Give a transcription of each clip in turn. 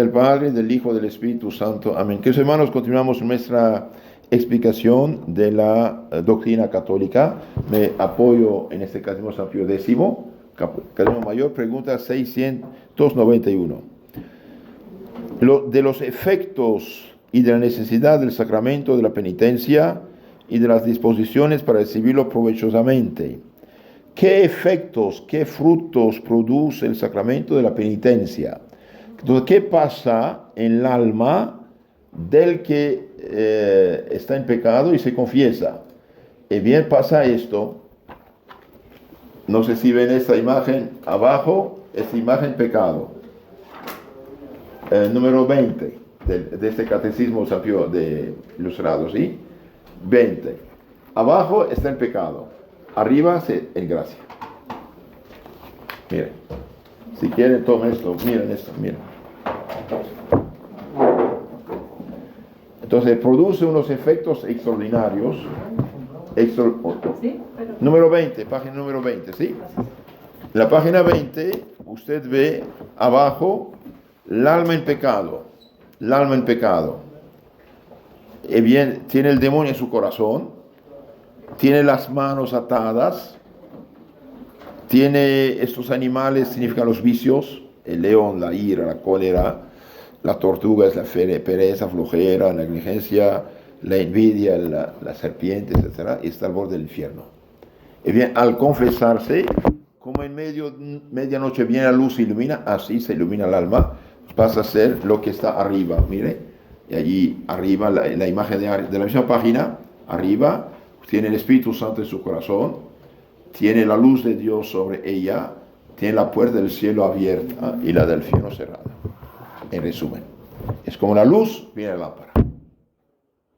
del Padre, del Hijo, del Espíritu Santo. Amén. Queridos hermanos, continuamos nuestra explicación de la doctrina católica. Me apoyo en este Catecismo San Pío X, Catecismo Mayor, pregunta 691. De los efectos y de la necesidad del sacramento de la penitencia y de las disposiciones para recibirlo provechosamente. ¿Qué efectos, qué frutos produce el sacramento de la penitencia? Entonces, ¿qué pasa en el alma del que está en pecado y se confiesa? Y bien, pasa esto. No sé si ven esta imagen abajo, esta imagen pecado. Número 20 de este Catecismo San Pío de Ilustrado, ¿sí? 20. Abajo está el pecado. Arriba en gracia. Miren. Si quieren, tomen esto. Miren esto, miren. Entonces produce unos efectos extraordinarios. Número 20, página número 20, ¿sí? En la página 20, usted ve abajo el alma en pecado. El alma en pecado. Y bien, tiene el demonio en su corazón. Tiene las manos atadas. Tiene estos animales, significan los vicios. El león, la ira, la cólera. La tortuga es la pereza, flojera, la negligencia, la envidia, la serpiente, etc. Y está al borde del infierno. Y bien, al confesarse, como en medianoche viene la luz y ilumina, así se ilumina el alma, pasa a ser lo que está arriba. Mire, y allí arriba, la imagen de la misma página, arriba, tiene el Espíritu Santo en su corazón, tiene la luz de Dios sobre ella, tiene la puerta del cielo abierta y la del infierno cerrada. En resumen, es como la luz viene la lámpara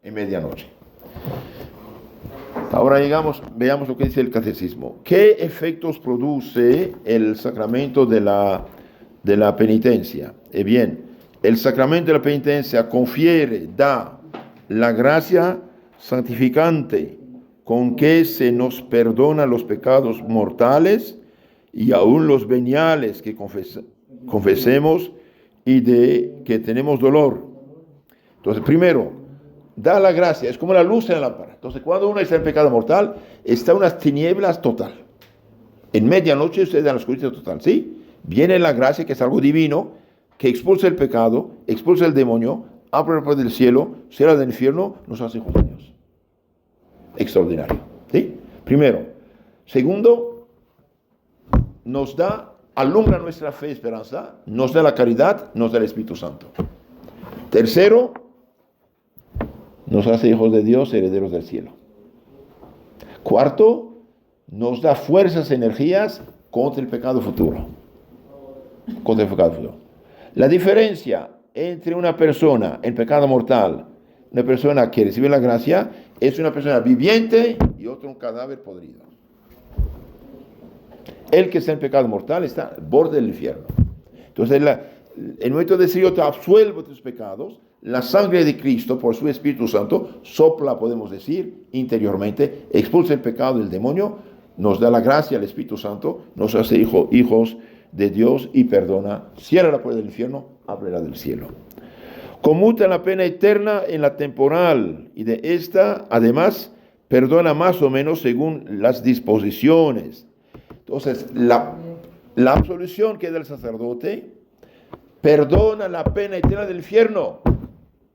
en medianoche. Ahora veamos lo que dice el catecismo. ¿Qué efectos produce el sacramento de la penitencia? Bien, el sacramento de la penitencia confiere, da la gracia santificante con que se nos perdonan los pecados mortales y aún los veniales que confesemos y de que tenemos dolor. Entonces, primero, da la gracia, es como la luz en la lámpara. Entonces, cuando uno está en pecado mortal, está en unas tinieblas total. En medianoche usted da la oscuridad total, ¿sí? Viene la gracia, que es algo divino, que expulsa el pecado, expulsa el demonio, abre la puerta del cielo, cierra del infierno, nos hace hijos de Dios. Extraordinario, ¿sí? Primero. Segundo, nos alumbra nuestra fe y esperanza, nos da la caridad, nos da el Espíritu Santo. Tercero, nos hace hijos de Dios, herederos del cielo. Cuarto, nos da fuerzas, energías contra el pecado futuro. Contra el pecado futuro. La diferencia entre una persona en pecado mortal, una persona que recibe la gracia, es una persona viviente y otro un cadáver podrido. El que está en pecado mortal está al borde del infierno. Entonces, el momento de decir yo te absuelvo de tus pecados, la sangre de Cristo, por su Espíritu Santo, sopla, podemos decir, interiormente, expulsa el pecado del demonio, nos da la gracia al Espíritu Santo, nos hace hijos de Dios y perdona, cierra la puerta del infierno, abre la del cielo. Conmuta la pena eterna en la temporal y de esta, además, perdona más o menos según las disposiciones. Entonces, la absolución que da el sacerdote perdona la pena eterna del infierno,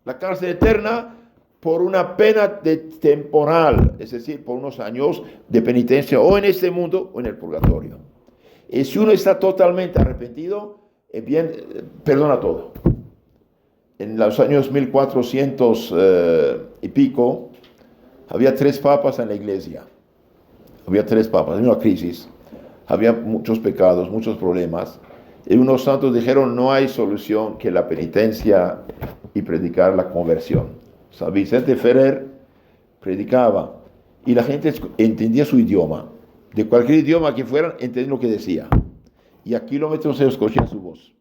la cárcel eterna, por una pena temporal, es decir, por unos años de penitencia o en este mundo o en el purgatorio. Y si uno está totalmente arrepentido, bien, perdona todo. En los años 1400 y pico, había 3 papas en la iglesia. Había 3 papas, había una crisis. Había muchos pecados, muchos problemas. Y unos santos dijeron, no hay solución que la penitencia y predicar la conversión. San Vicente Ferrer predicaba y la gente entendía su idioma. De cualquier idioma que fueran, entendían lo que decía. Y a kilómetros se escuchaba su voz.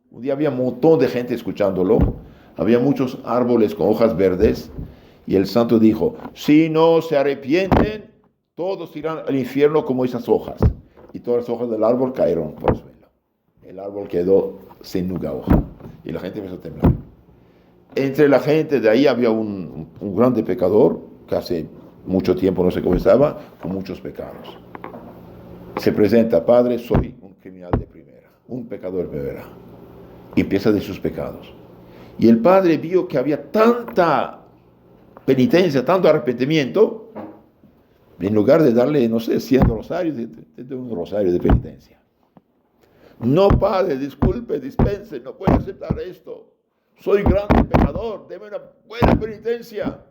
Un día había un montón de gente escuchándolo. Había muchos árboles con hojas verdes. Y el santo dijo, si no se arrepienten, todos irán al infierno como esas hojas. Y todas las hojas del árbol cayeron por el suelo. El árbol quedó sin nunca hoja. y la gente empezó a temblar. Entre la gente de ahí había un grande pecador, que hace mucho tiempo no se confesaba, con muchos pecados. Se presenta: Padre, soy un criminal de primera, un pecador de primera. Y empieza de sus pecados. Y el Padre vio que había tanta penitencia, tanto arrepentimiento, en lugar de darle, no sé, 100 rosarios, de un rosario de penitencia. No, Padre, disculpe, dispense, no puedo aceptar esto. Soy grande pecador, deme una buena penitencia.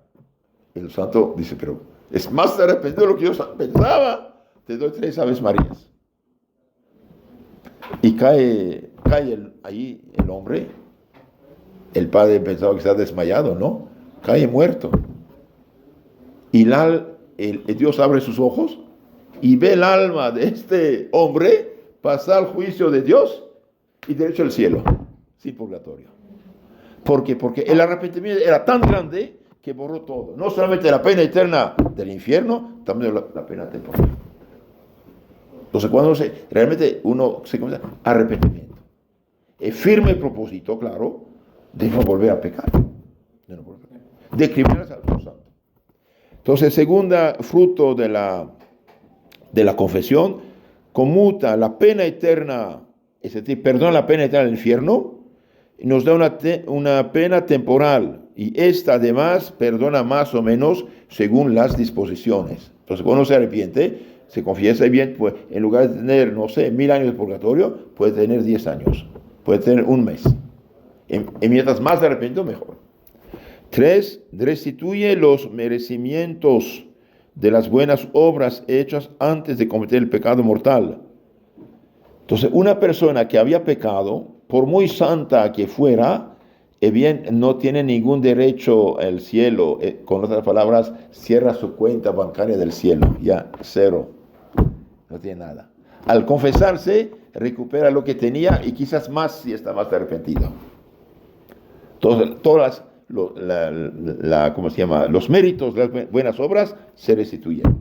El santo dice: pero es más arrepentido de lo que yo pensaba. Te doy 3 Aves Marías. Y cae ahí el hombre. El padre pensaba que estaba desmayado, ¿no? Cae muerto. Y Dios abre sus ojos y ve el alma de este hombre pasar al juicio de Dios y derecho al cielo, sin purgatorio. ¿Por qué? Porque el arrepentimiento era tan grande que borró todo. No solamente la pena eterna del infierno, también la pena temporal. Entonces, cuando realmente uno se comienza arrepentimiento, es firme el propósito, claro, de no volver a pecar, de criminalizar al Santo. Entonces, segunda fruto de la confesión, conmuta la pena eterna, es decir, perdona la pena eterna del infierno, y nos da una pena temporal, y esta además perdona más o menos según las disposiciones. Entonces, cuando uno se arrepiente, se confiesa bien, pues en lugar de tener, no sé, 1000 años de purgatorio, puede tener 10 años, puede tener un mes. Y mientras más arrepentido, mejor. 3. Restituye los merecimientos de las buenas obras hechas antes de cometer el pecado mortal. Entonces, una persona que había pecado, por muy santa que fuera, bien, no tiene ningún derecho al cielo. Con otras palabras, cierra su cuenta bancaria del cielo. Ya, 0. No tiene nada. Al confesarse, recupera lo que tenía y quizás más si está más arrepentido. Todas ¿cómo se llama? Los méritos de las buenas obras se restituyen.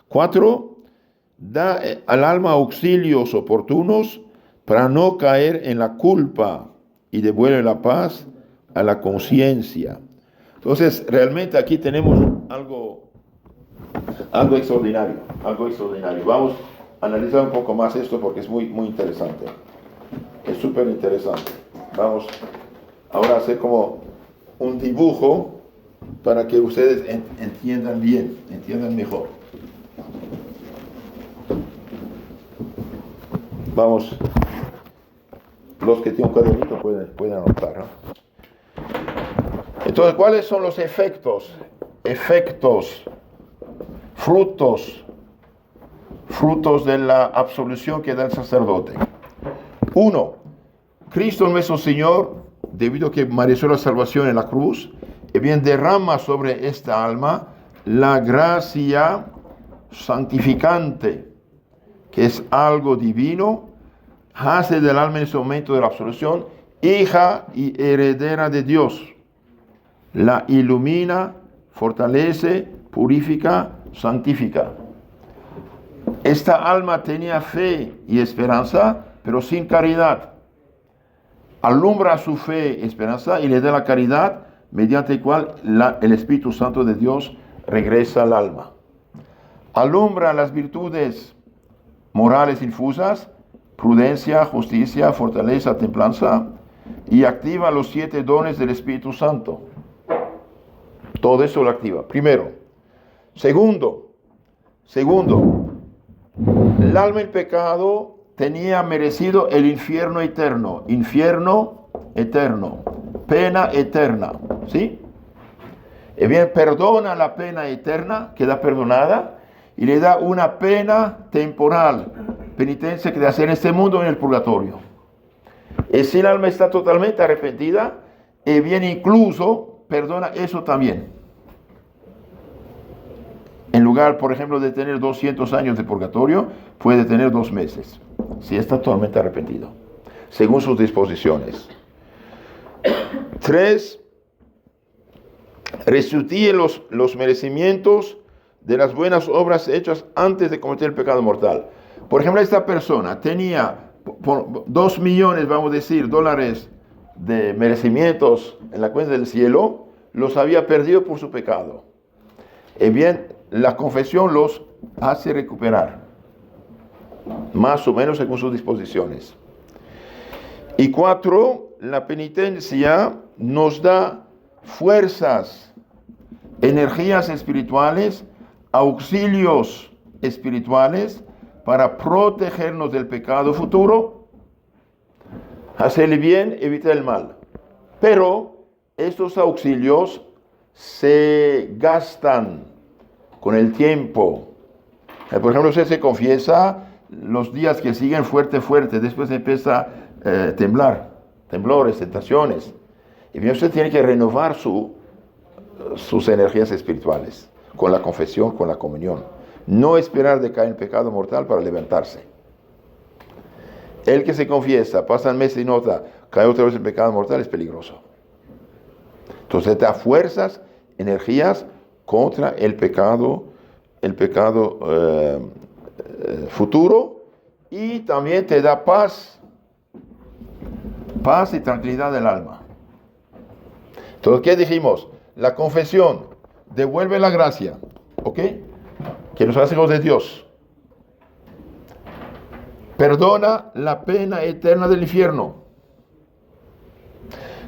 4. Da al alma auxilios oportunos para no caer en la culpa y devuelve la paz a la conciencia. Entonces, realmente aquí tenemos algo extraordinario, Vamos a analizar un poco más esto porque es muy, muy interesante. Es súper interesante. Vamos ahora a hacer como un dibujo para que ustedes entiendan bien, entiendan mejor. Vamos, los que tienen un cuadernito pueden anotar, ¿no? Entonces, ¿cuáles son los efectos, frutos de la absolución que da el sacerdote? 1. Cristo nuestro Señor, debido a que mereció la salvación en la cruz, bien derrama sobre esta alma la gracia santificante, que es algo divino, hace del alma en ese momento de la absolución hija y heredera de Dios. La ilumina, fortalece, purifica, santifica. Esta alma tenía fe y esperanza, pero sin caridad. Alumbra su fe y esperanza y le da la caridad, mediante el cual el Espíritu Santo de Dios regresa al alma. Alumbra las virtudes morales infusas, prudencia, justicia, fortaleza, templanza, y activa los 7 dones del Espíritu Santo. Todo eso lo activa. Primero. Segundo, el alma en pecado tenía merecido el infierno eterno, pena eterna, ¿sí? Y bien, perdona la pena eterna, queda perdonada, y le da una pena temporal, penitencia que debe hacer en este mundo en el purgatorio. Y si el alma está totalmente arrepentida, y bien incluso perdona eso también. En lugar, por ejemplo, de tener 200 años de purgatorio, puede tener 2 meses, si está totalmente arrepentido, según sus disposiciones. 3. Restituye los merecimientos de las buenas obras hechas antes de cometer el pecado mortal. Por ejemplo, esta persona tenía por 2 millones, vamos a decir, dólares de merecimientos en la cuenta del cielo, los había perdido por su pecado. Y bien, la confesión los hace recuperar, más o menos según sus disposiciones. Y 4, la penitencia nos da fuerzas, energías espirituales, auxilios espirituales para protegernos del pecado futuro, hacer el bien, evitar el mal. Pero estos auxilios se gastan con el tiempo. Por ejemplo, usted se confiesa, los días que siguen fuerte, después empieza a temblar, temblores, tentaciones. Y bien, usted tiene que renovar sus energías espirituales con la confesión, con la comunión. No esperar de caer en pecado mortal para levantarse. El que se confiesa, pasa el mes y nota, cae otra vez en pecado mortal, es peligroso. Entonces te da fuerzas, energías contra el pecado futuro, y también te da paz y tranquilidad del alma. Entonces, ¿qué dijimos? La confesión devuelve la gracia, ¿ok? Que nos hace hijos de Dios. Perdona la pena eterna del infierno.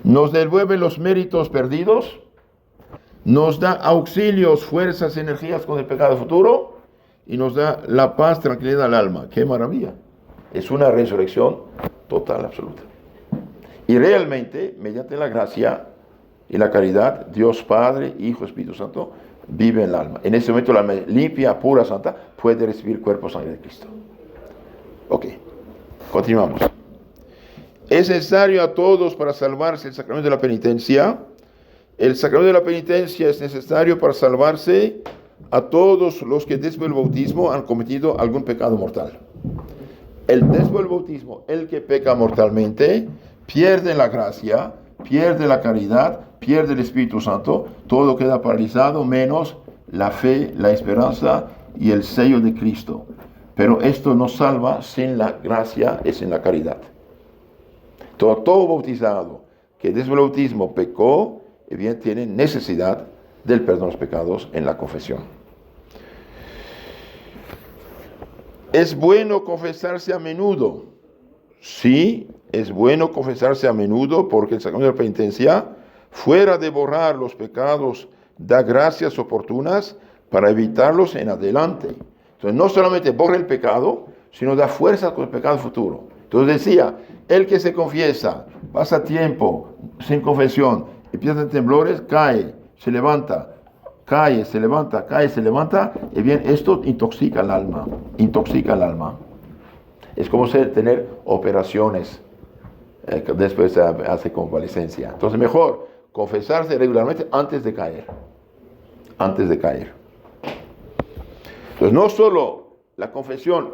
Nos devuelve los méritos perdidos. Nos da auxilios, fuerzas, energías con el pecado futuro. Y nos da la paz, tranquilidad al alma. ¡Qué maravilla! Es una resurrección total, absoluta. Y realmente, mediante la gracia y la caridad, Dios Padre, Hijo, Espíritu Santo, vive en el alma. En ese momento, la alma limpia, pura, santa, puede recibir cuerpo, sangre de Cristo. Ok, continuamos. Es necesario a todos para salvarse el sacramento de la penitencia. El sacramento de la penitencia es necesario para salvarse a todos los que después del bautismo han cometido algún pecado mortal. Después del bautismo, el que peca mortalmente, pierde la gracia, pierde la caridad, pierde el Espíritu Santo, todo queda paralizado menos la fe, la esperanza y el sello de Cristo. Pero esto no salva sin la gracia y sin la caridad. Todo bautizado que desde el bautismo pecó, bien tiene necesidad del perdón de los pecados en la confesión. ¿Es bueno confesarse a menudo? Sí, es bueno confesarse a menudo porque el sacramento de la penitencia, fuera de borrar los pecados, da gracias oportunas para evitarlos en adelante. Entonces, no solamente borra el pecado, sino da fuerza con el pecado futuro. Entonces decía, el que se confiesa, pasa tiempo sin confesión, empieza en temblores, cae, se levanta, cae, se levanta, cae, se levanta, y bien, esto intoxica el alma, Es como tener operaciones, después hace convalecencia. Entonces, mejor confesarse regularmente antes de caer. Entonces, no solo la confesión,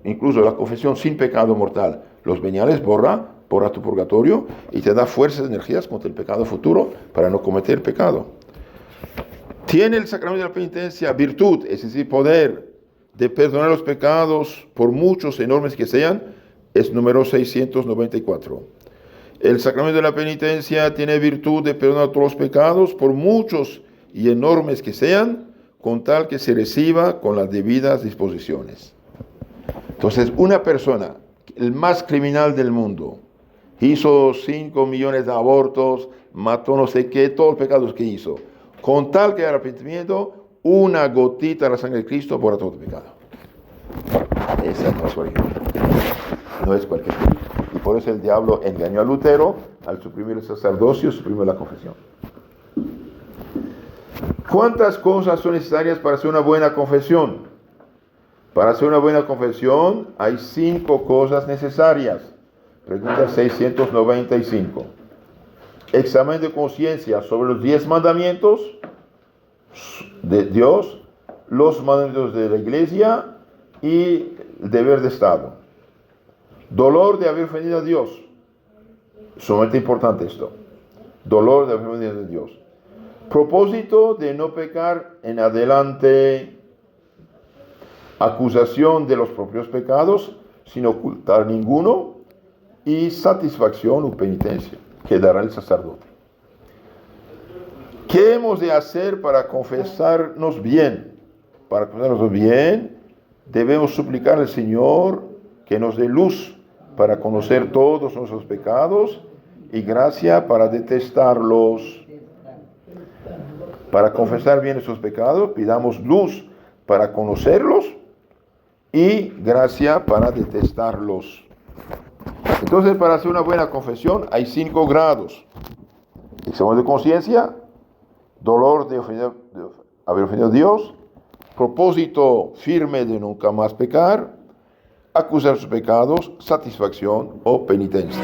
incluso la confesión sin pecado mortal, los veniales borra tu purgatorio y te da fuerzas, energías contra el pecado futuro para no cometer pecado. Tiene el sacramento de la penitencia virtud, es decir, poder de perdonar los pecados, por muchos enormes que sean, es número 694. El sacramento de la penitencia tiene virtud de perdonar todos los pecados, por muchos y enormes que sean, con tal que se reciba con las debidas disposiciones. Entonces, una persona, el más criminal del mundo, hizo 5 millones de abortos, mató no sé qué, todos los pecados que hizo, con tal que haya arrepentimiento, una gotita de la sangre de Cristo borra todo el pecado. Esa no es cualquier. No es cualquier. Y por eso el diablo engañó a Lutero al suprimir el sacerdocio, suprimir la confesión. ¿Cuántas cosas son necesarias para hacer una buena confesión? Para hacer una buena confesión hay 5 cosas necesarias. Pregunta 695. Examen de conciencia sobre los 10 mandamientos de Dios, los mandamientos de la iglesia y el deber de Estado. Dolor de haber ofendido a Dios. Sumamente importante esto. Dolor de haber ofendido a Dios. Propósito de no pecar en adelante. Acusación de los propios pecados sin ocultar ninguno. Y satisfacción o penitencia. que dará el sacerdote. ¿Qué hemos de hacer para confesarnos bien? Para confesarnos bien, debemos suplicar al Señor que nos dé luz para conocer todos nuestros pecados y gracia para detestarlos. Para confesar bien nuestros pecados, pidamos luz para conocerlos y gracia para detestarlos. Entonces, para hacer una buena confesión hay 5 grados. Examen de conciencia, dolor de haber ofendido a Dios, propósito firme de nunca más pecar, acusar sus pecados, satisfacción o penitencia.